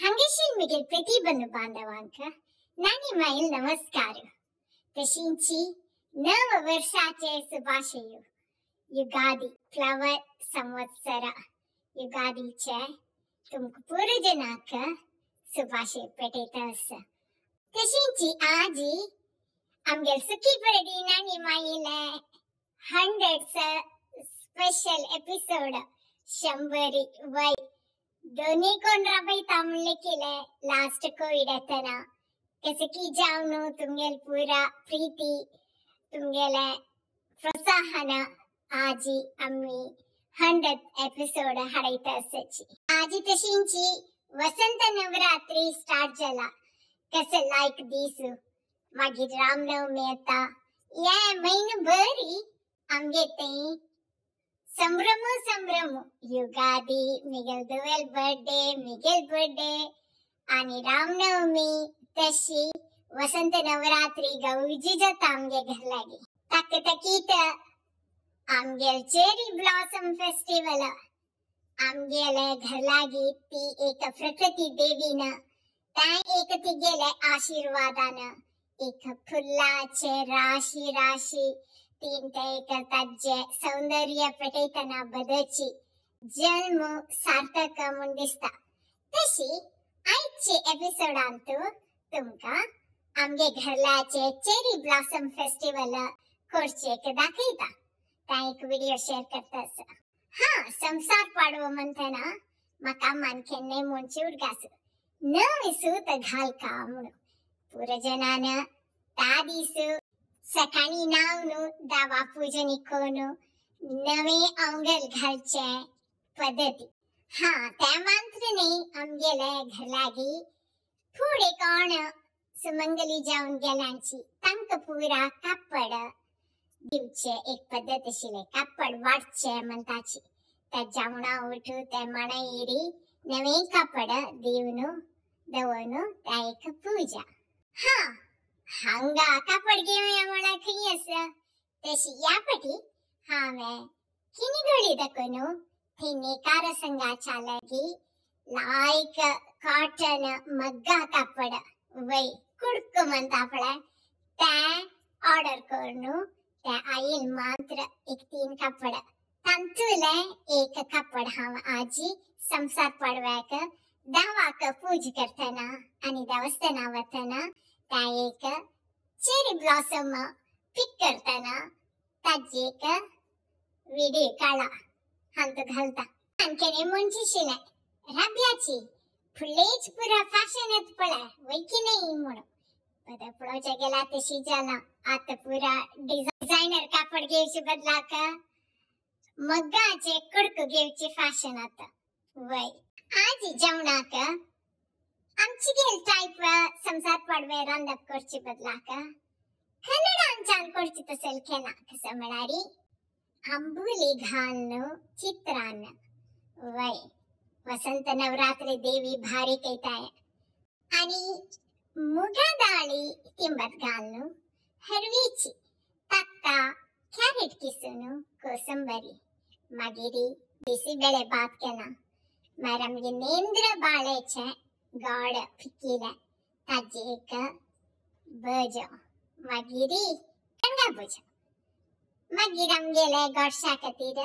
हांगेशील मिगेल प्रतिबंध बांधवांक नानी माईल नमस्कार तशींची नव वर्षाचे शुभाशय युगादी फ्लावर संवत्सर युगादीचे तुमक पूर्वजनाक शुभाशय पेटेतस तशींची आजी आमगेल सुखी पडडी नानी माईले 100 स्पेशल एपिसोड 100 वय दोन्ही कोण राबयता म्हणले केले लास्ट कोविड येतना कसे की जावनु तुमगेल पुरा प्रीती तुमगेले प्रोत्साहन आजी आम्ही 100 एपिसोड हाडयता असची आजी तशींची वसंत नवरात्री स्टार्ट जाला कसे लायक दिसू मागीर रामनवमी येता ये महिनभरी आमगे ते संभ्रम युगादी मिगेल दुवेल बर्थडे आणि रामनवमी तशी वसंत नवरात्री गौजी जाता आमगे घर लागी तक तकीत आमगेल चेरी ब्लॉसम फेस्टिवल आमगेले घर लागी ती एक प्रकृती देवीन त्या एक तिगेले आशीर्वादान एक फुल्लाचे राशी राशी तीन ते एक ताजे सौंदर्य पेटयतना बदची जन्म सार्थक म्हूण दिसता तशी आयचे एपिसोडांत तुमका आमगे घरलाचे चेरी ब्लॉसम फेस्टिवल करचेक दाखयता त्या एक व्हिडिओ शेअर करतास हा संसार पाडवो म्हणतना म्हाका मानखेन्ने मोंची उडगास न विसूत घाल का म्हणून पुरजनान त्या दिस सकाळी नावनु दावा पूजन इकोनु नवे अंगल घालचे पद्धती हा त्या मंत्रने आमगेले घर लागी थोडे कोण सुमंगली जाऊन गेल्यांची तांक पुरा कापड दिवचे एक पद्धत आशिल्ले कापड वाटचे म्हणताची त्या जावणा उठू त्या मणयरी नवे कापड दिवनु दवनु त्या एक पूजा हा हांगा कापड घेऊया मला खरी अस तशी यापटी हांवें किनी घडी दाखवनु थंय नेकार संघाच्या लागी लायक कॉटन मग्गा कापड वय कुडक म्हणता पळय ते ऑर्डर करूनु त्या आईल मात्र एक 3 कापड तांतुले एक कापड हांव आजी संसार पाडव्याक दावाक पूज करतना आणि देवस्थाना वतना त्या एक चेरी ब्लॉसम पिक करताना ताजी एक व्हिडिओ काढला हांत घालता आणखीन म्हणची शिले राब्याची फुलेच पुरा फॅशन येत पळय वय की नाही म्हणून पद पळोवचे गेला तशी जाला आता पुरा डिझायनर कापड घेवची बदलाक मग्गाचे कुडक घेवची फॅशन आता वय आजी जेवणाक आमची गेल टाइप संसार पाडवे रांदप करची बदलाक कन्नडांचान करची तसल केला कसं म्हणारी आंबुली घालनु चित्रान्न वय वसंत नवरात्री देवी भारी कैताय आणि मुगा डाळी तिंबत घालनु हरवीची तक्का कॅरेट किसनु कोसंबरी मागिरी बिसी बेळे भात केला मार आमगे नेंद्र बाळेचे गाड फिकिले ताजी एक बज मागिरी टंगा बज मागीर आमगेले गोडशा खातीर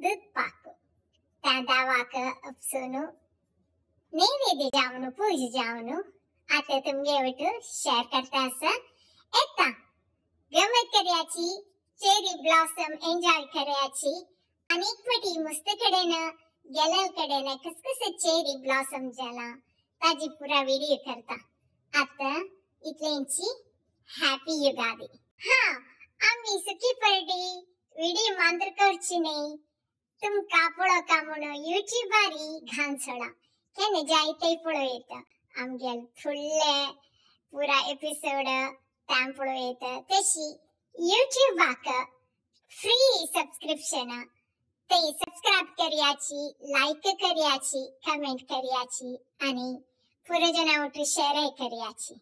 दूध पाक त्या दावाक अपसुनु नैवेद्य जावनु पूज जावनु आता तुमगे वटू शेअर करता आसा येता गमत करयाची चेरी ब्लॉसम एन्जॉय करयाची आणि एकवटी मस्त कडेन गेलेल कडेन कसकस चेरी ब्लॉसम जाला ताजी पुरा व्हिडिओ करता आता इतलेंची हॅपी युगादी हा आम्ही सुखी परडी व्हिडिओ मांतर करची नाही तुमका पळोवका म्हणून युट्यूबारी घाण सोडा केन्ना जाय ते पळो येता आमगेल फुडले पुरा एपिसोड तां पळो येता तशी युट्यूबाक फ्री सब्सक्रिप्शन ते सब्सक्राइब करयाची लाइक करयाची कमेंट करयाची आणि पुरजना उठ शेअर करयाची